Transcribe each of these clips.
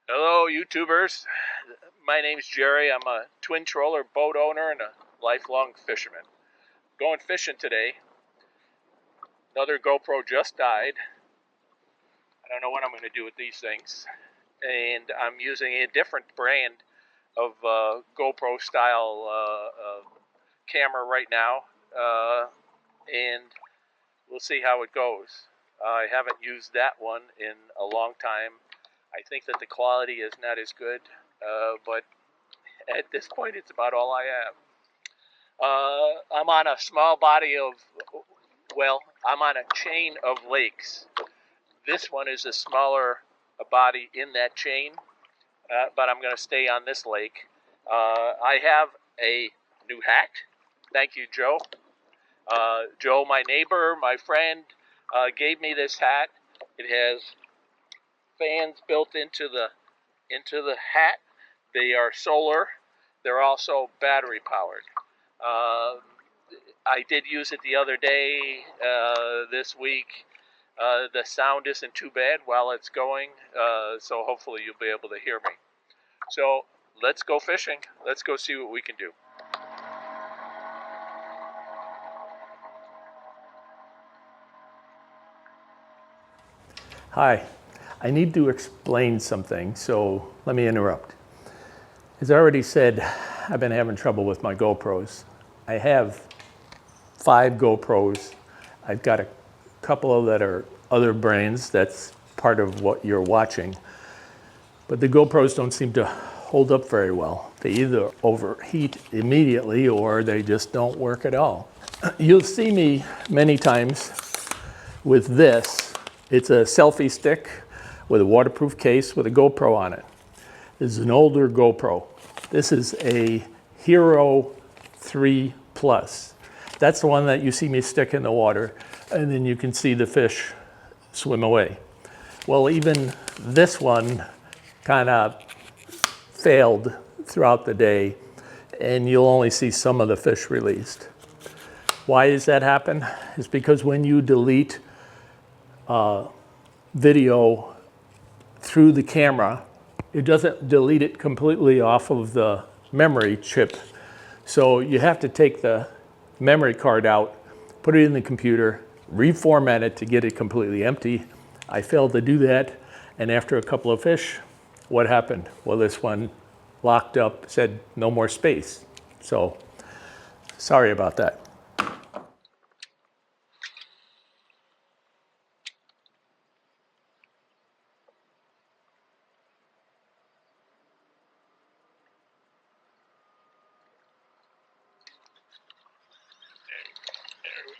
Hello, YouTubers. My name's Gerry. I'm a twin troller boat owner and a lifelong fisherman. Going fishing today. Another GoPro just died. I don't know what I'm going to do with these things. And I'm using a different brand of GoPro style camera right now. And we'll see how it goes. I haven't used that one in a long time. I think that the quality is not as good, but at this point, it's about all I have. I'm on a small body of, I'm on a chain of lakes. This one is a smaller body in that chain, but I'm going to stay on this lake. I have a new hat. Thank you, Joe. Joe, my neighbor, my friend, gave me this hat. It has fans built into the hat. They are solar. They're also battery powered. I did use it the other day, this week. The sound isn't too bad while it's going, so hopefully you'll be able to hear me. So let's go fishing. Let's go see what we can do. Hi, I need to explain something, so let me interrupt. As I already said, I've been having trouble with my GoPros. I have 5 GoPros. I've got a couple of that are other brands. That's part of what you're watching. But the GoPros don't seem to hold up very well. They either overheat immediately or they just don't work at all. You'll see me many times with this. It's a selfie stick with a waterproof case with a GoPro on it. This is an older GoPro. This is a Hero 3 Plus. That's the one that you see me stick in the water, and then you can see the fish swim away. Well, even this one kind of failed throughout the day, and you'll only see some of the fish released. Why does that happen? It's because when you delete video through the camera, it doesn't delete it completely off of the memory chip. So you have to take the memory card out, put it in the computer, reformat it to get it completely empty. I failed to do that, and after a couple of fish, what happened? Well, this one locked up, said no more space. So sorry about that.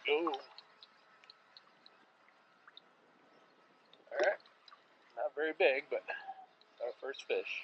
There we go. All right. Not very big, but our first fish.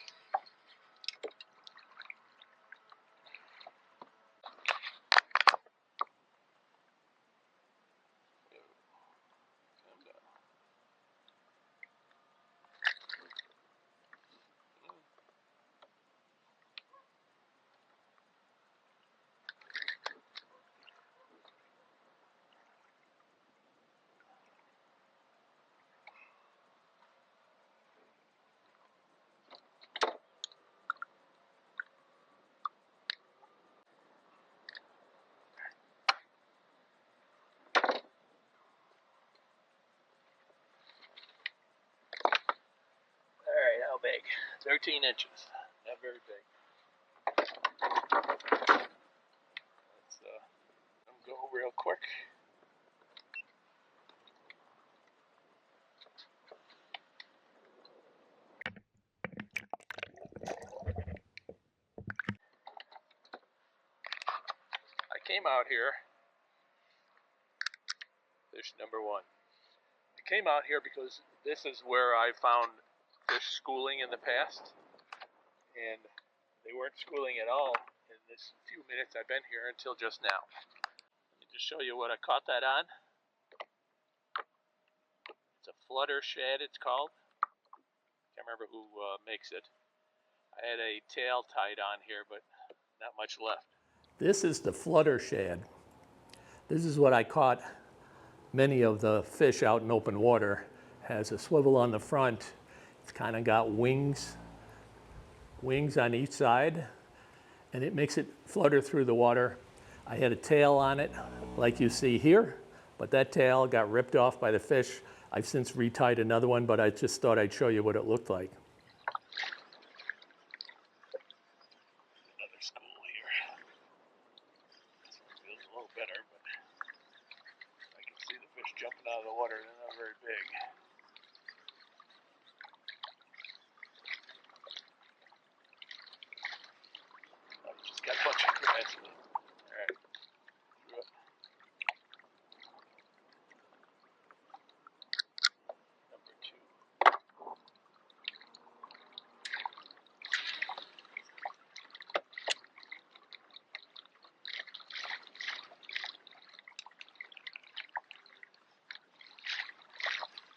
Alright, how big? 13 inches. Not very big. Let's go real quick. I came out here, fish number 1. I came out here because this is where I found fish schooling in the past, and they weren't schooling at all in this few minutes I've been here until just now. Let me just show you what I caught that on. It's a flutter shad, it's called. Can't remember who makes it. I had a tail tied on here, but not much left. This is the flutter shad. This is what I caught many of the fish out in open water. Has a swivel on the front. It's kind of got wings wings on each side, and it makes it flutter through the water. I had a tail on it, like you see here, but that tail got ripped off by the fish. I've since retied another one, but I just thought I'd show you what it looked like. Another school here. This one feels a little better, but I can see the fish jumping out of the water. They're not very big. I just got a bunch of grass in it. Alright. Threw up. Number 2.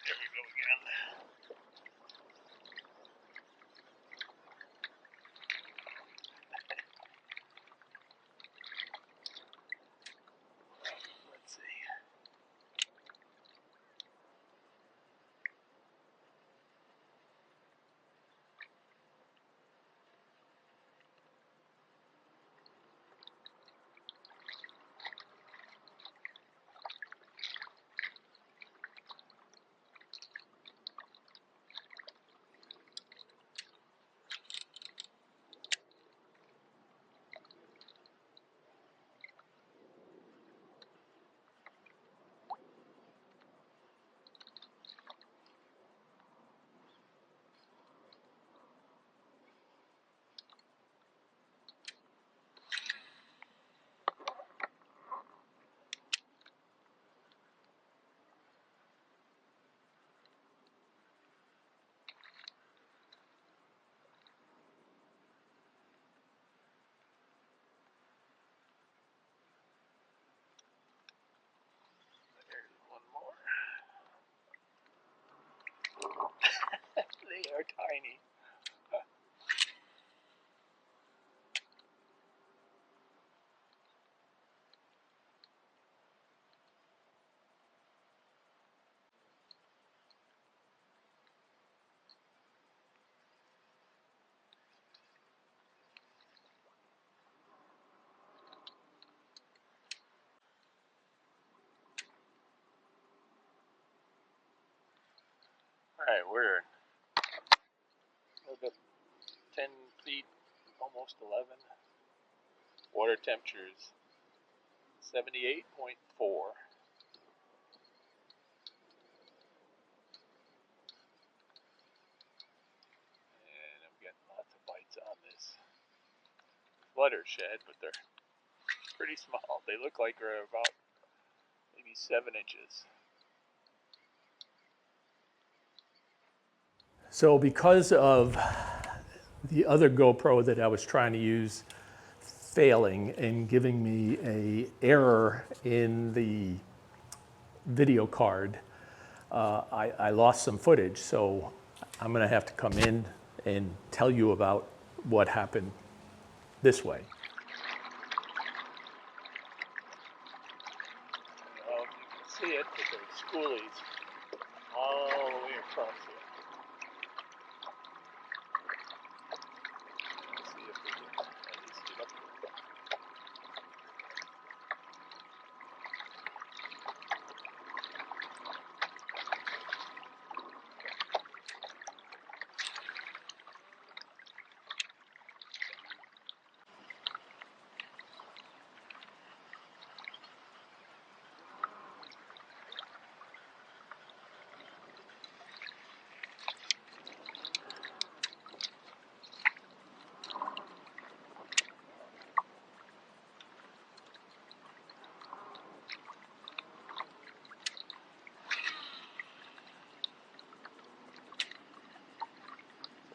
There we go again. Let's see. There's one more. They are tiny. Alright, we're a little bit 10 feet, almost 11. Water temperature is 78.4. And I'm getting lots of bites on this flutter shed, but they're pretty small. They look like they're about maybe 7 inches. So because of the other GoPro that I was trying to use failing and giving me an error in the video card, I lost some footage. So I'm going to have to come in and tell you about what happened this way. You can see it, but there's schoolies all the way across here. Let's see if we can at least get up there.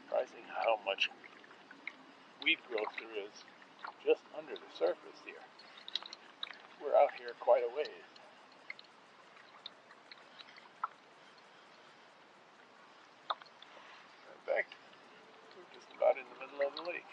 Surprising how much weed growth there is just under the surface here. We're out here quite a ways. In fact, we're just about in the middle of the lake.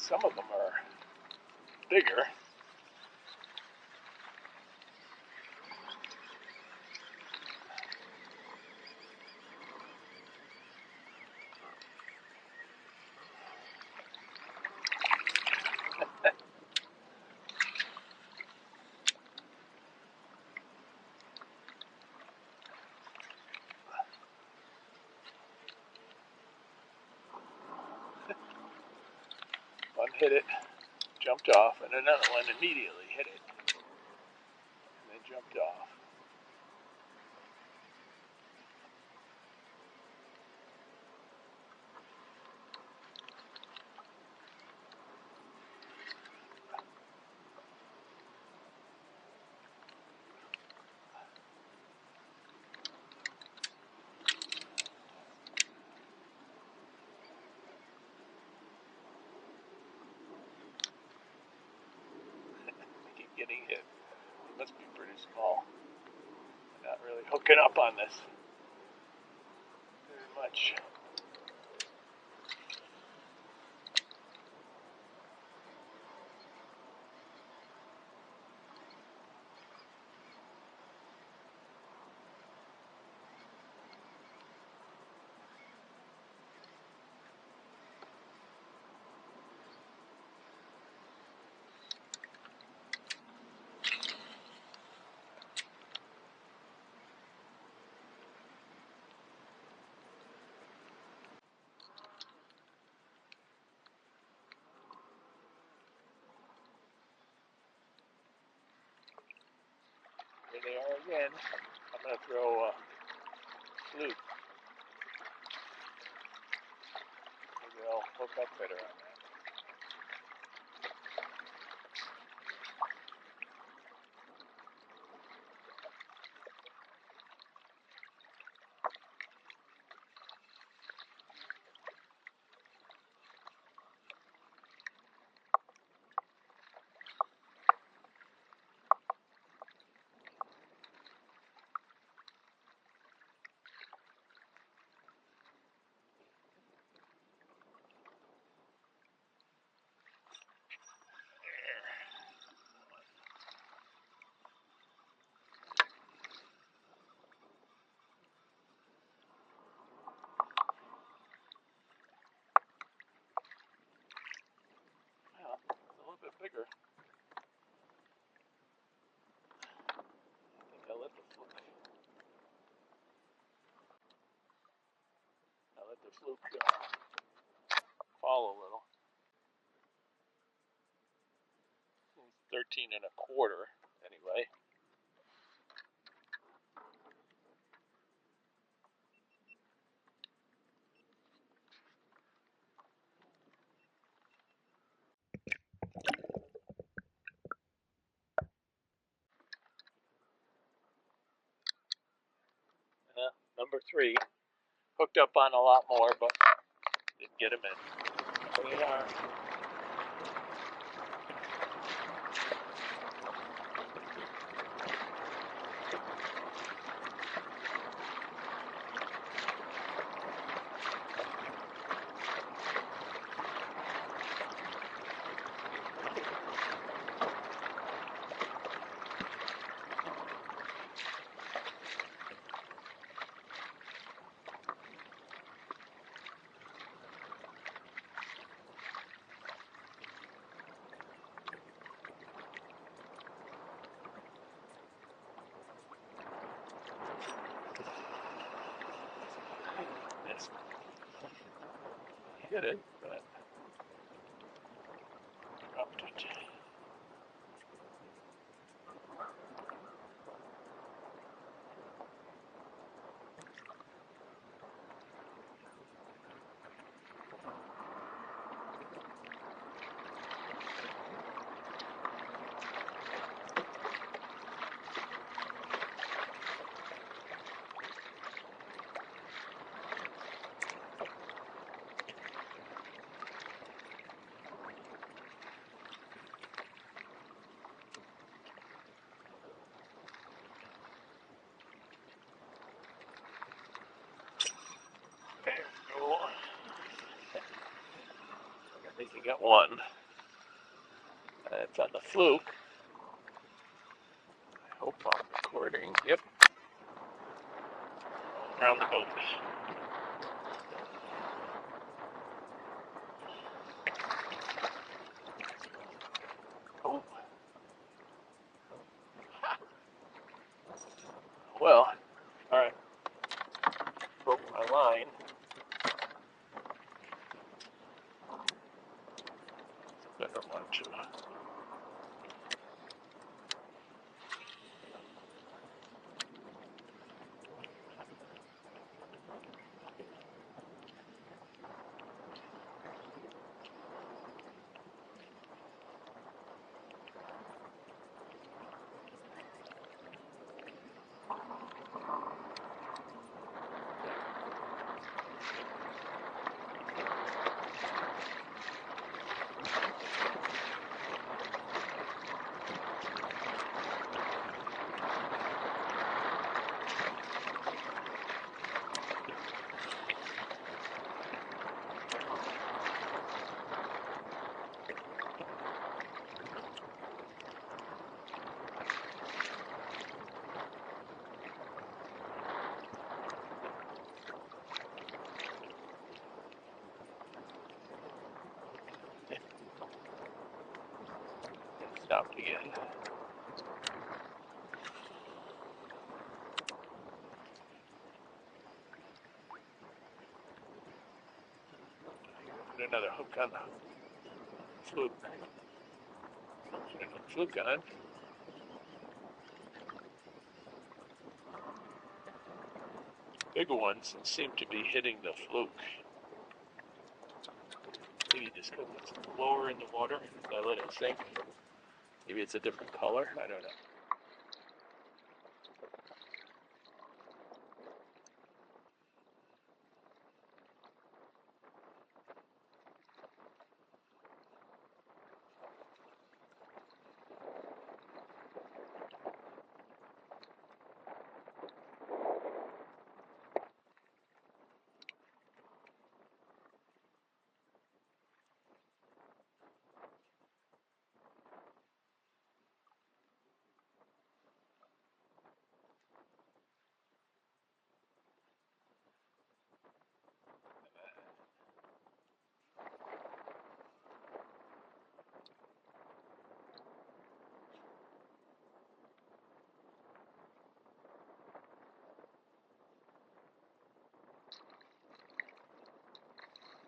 some of them are bigger. One hit it, jumped off, and another one immediately hit it, and then jumped off. Getting hit. It must be pretty small. I'm not really hooking up on this very much. Here they are again. I'm going to throw a fluke. Maybe I'll hook up better on that. Well, it's a little bit bigger. I think I'll let the fluke. I'll let the fluke fall a little. 13 and a quarter, anyway. Number 3. Hooked up on a lot more, but didn't get him in. There they are. Hit it, but dropped it. There we go. I think you got one. It's on the fluke. I hope I'm recording. Yep. Around the boat. Oh. Well, all right. Broke my line. Better one too. Stopped again. Put another hook on the fluke. Put another fluke on. Bigger ones seem to be hitting the fluke. Maybe just because it's lower in the water, I let it sink. Maybe it's a different color. I don't know.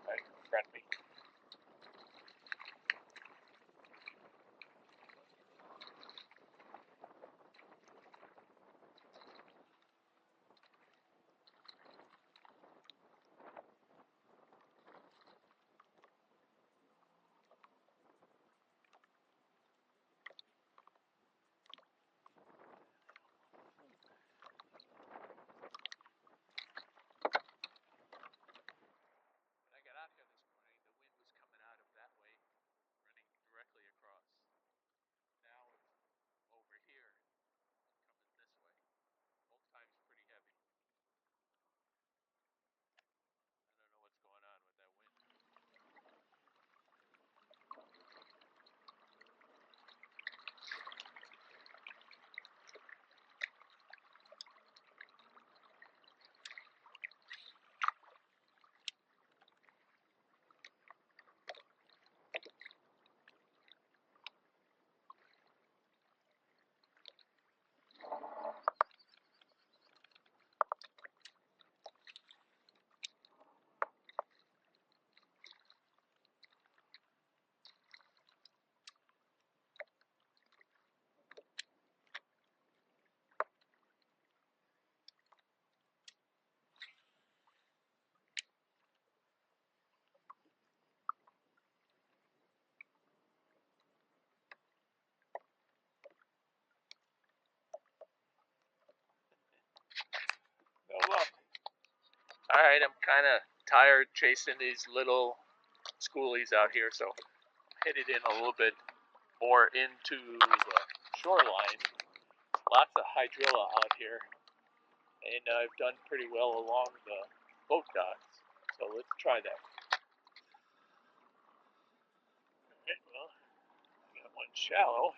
Right, Crappie. When I got out here this morning, the wind was coming out of that way, running directly across. Now it's over here, coming this way. Both times pretty heavy. I don't know what's going on with that wind. No luck. All right, I'm kind of tired chasing these little schoolies out here, so headed in a little bit more into the shoreline. Lots of hydrilla out here, and I've done pretty well along the boat docks. So let's try that. Okay, well, I got one Running shallow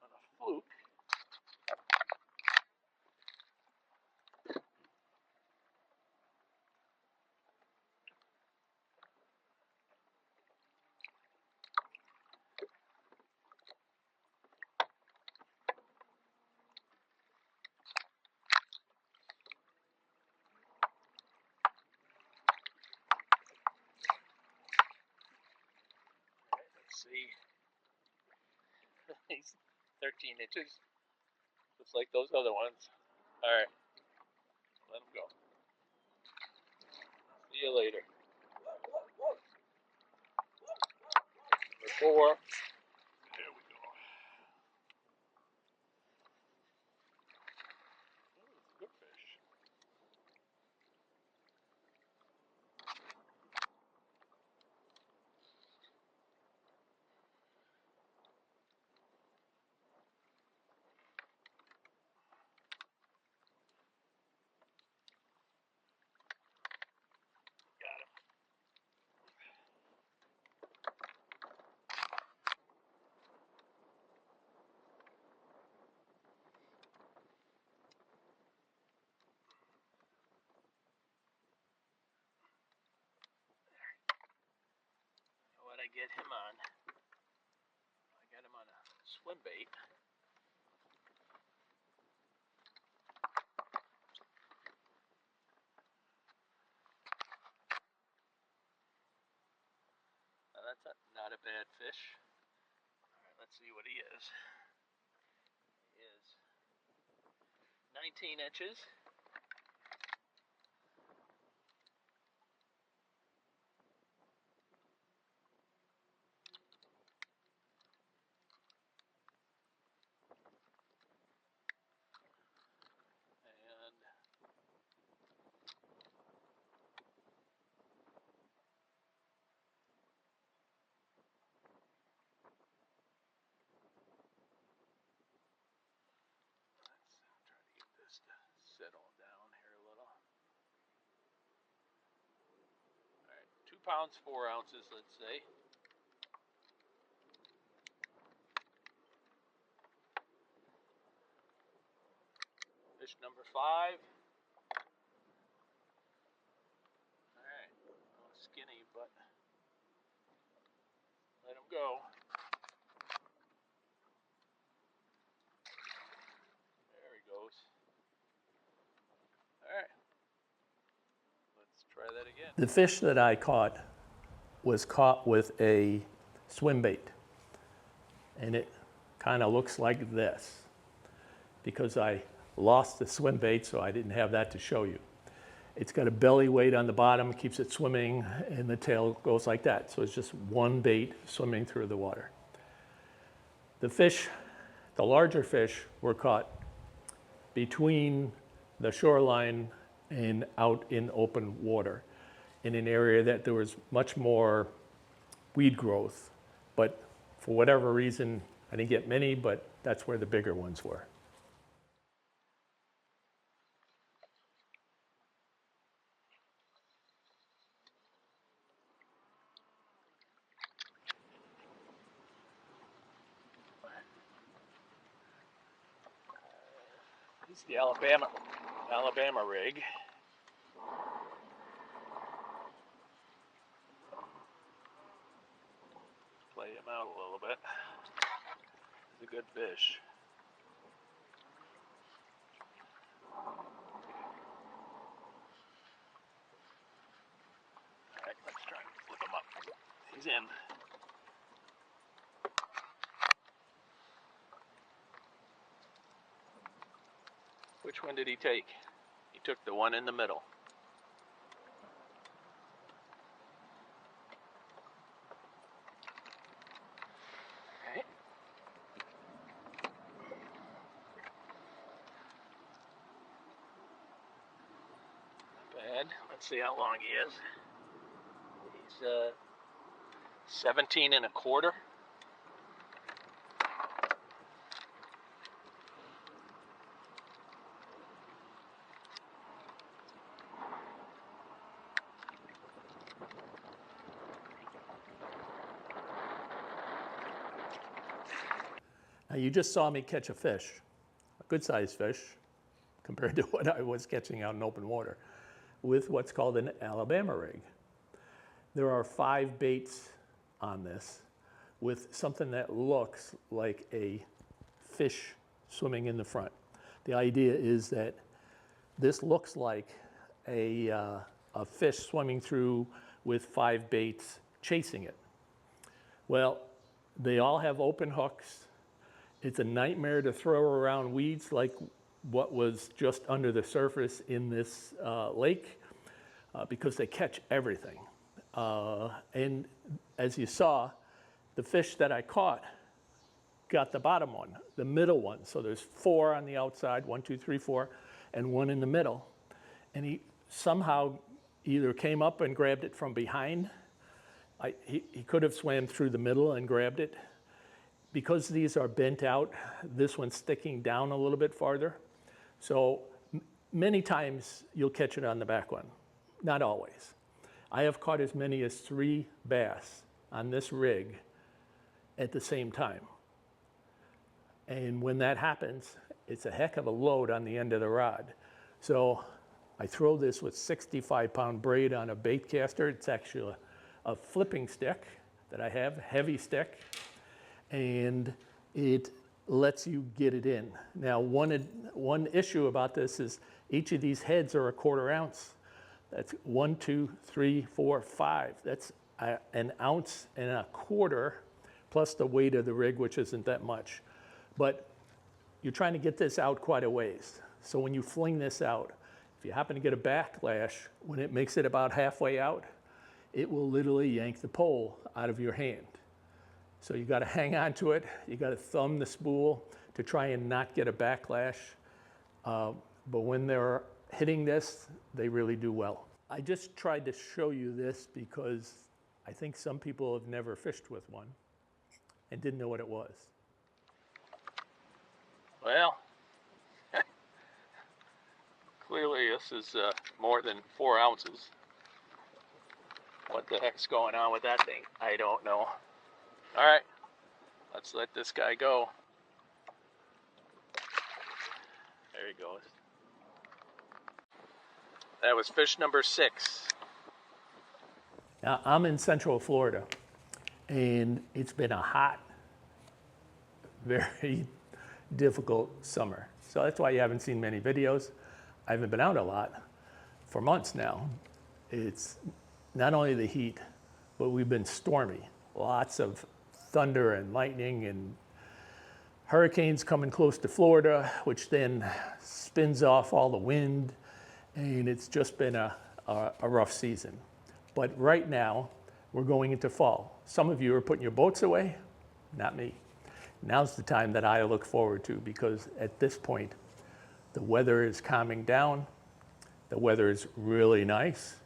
on a fluke. See, he's 13 inches, just like those other ones. All right, let him go. See you later. Number 4. There we go. Oh, good fish. Got him. What I get him on? I got him on a swim bait. Now that's not a bad fish. All right, let's see what he is. He is 19 inches. And let's try to get this to settle down here a little. All right, 2 pounds, 4 ounces, let's say. Fish number 5. All right, a little skinny, but let him go. There he goes. All right, let's try that again. The fish that I caught was caught with a swim bait. And it kind of looks like this because I lost the swim bait, so I didn't have that to show you. It's got a belly weight on the bottom, keeps it swimming, and the tail goes like that. So it's just one bait swimming through the water. The fish, the larger fish, were caught between the shoreline and out in open water in an area that there was much more weed growth. But for whatever reason, I didn't get many, but that's where the bigger ones were. This is the Alabama rig. Play him out a little bit. He's a good fish. All right, let's try and flip him up. He's in. Which one did he take? He took the one in the middle. Okay. Not bad. Let's see how long he is. He's 17 and a quarter. Now, you just saw me catch a fish, a good-sized fish, compared to what I was catching out in open water, with what's called an Alabama rig. There are 5 baits on this with something that looks like a fish swimming in the front. The idea is that this looks like a fish swimming through with 5 baits chasing it. Well, they all have open hooks. It's a nightmare to throw around weeds like what was just under the surface in this lake because they catch everything. And as you saw, the fish that I caught got the bottom one, the middle one. So there's 4 on the outside, 1, 2, 3, 4, and 1 in the middle. And he somehow either came up and grabbed it from behind. He could have swam through the middle and grabbed it. Because these are bent out, this one's sticking down a little bit farther. So many times you'll catch it on the back one, not always. I have caught as many as 3 bass on this rig at the same time. And when that happens, it's a heck of a load on the end of the rod. So I throw this with 65-pound braid on a bait caster. It's actually a flipping stick that I have, heavy stick, and it lets you get it in. Now, one issue about this is each of these heads are a 1/4 ounce. That's 1, 2, 3, 4, 5. That's an ounce and a quarter, plus the weight of the rig, which isn't that much. But you're trying to get this out quite a ways. So when you fling this out, if you happen to get a backlash, when it makes it about halfway out, it will literally yank the pole out of your hand. So you got to hang on to it. You got to thumb the spool to try and not get a backlash. But when they're hitting this, they really do well. I just tried to show you this because I think some people have never fished with one and didn't know what it was. Well, clearly this is more than 4 ounces. What the heck's going on with that thing? I don't know. All right, let's let this guy go. There he goes. That was fish number 6. Now, I'm in Central Florida, and it's been a hot, very difficult summer. So that's why you haven't seen many videos. I haven't been out a lot for months now. It's not only the heat, but we've been stormy. Lots of thunder and lightning and hurricanes coming close to Florida, which then spins off all the wind. And it's just been a rough season. But right now, we're going into fall. Some of you are putting your boats away, not me. Now's the time that I look forward to, because at this point, the weather is calming down, the weather is really nice,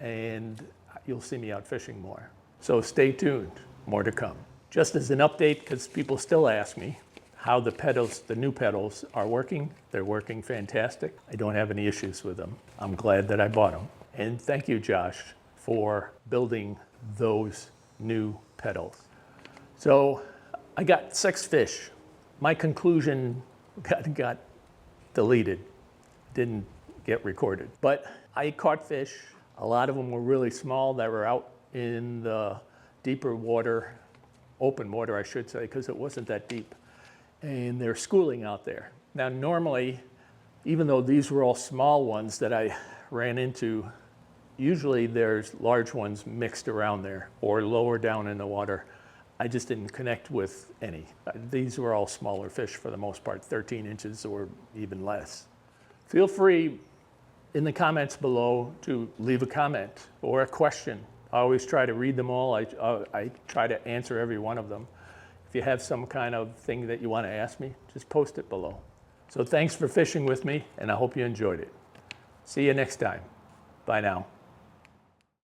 and you'll see me out fishing more. So stay tuned, more to come. Just as an update, because people still ask me how the pedals, the new pedals, are working. They're working fantastic. I don't have any issues with them. I'm glad that I bought them. And thank you, Josh, for building those new pedals. So I got 6 fish. My conclusion got deleted, didn't get recorded. But I caught fish. A lot of them were really small that were out in the deeper water, open water, I should say, because it wasn't that deep. And they're schooling out there. Now, normally, even though these were all small ones that I ran into, usually there's large ones mixed around there or lower down in the water. I just didn't connect with any. These were all smaller fish for the most part, 13 inches or even less. Feel free in the comments below to leave a comment or a question. I always try to read them all. I try to answer every one of them. If you have some kind of thing that you want to ask me, just post it below. So thanks for fishing with me, and I hope you enjoyed it. See you next time. Bye now.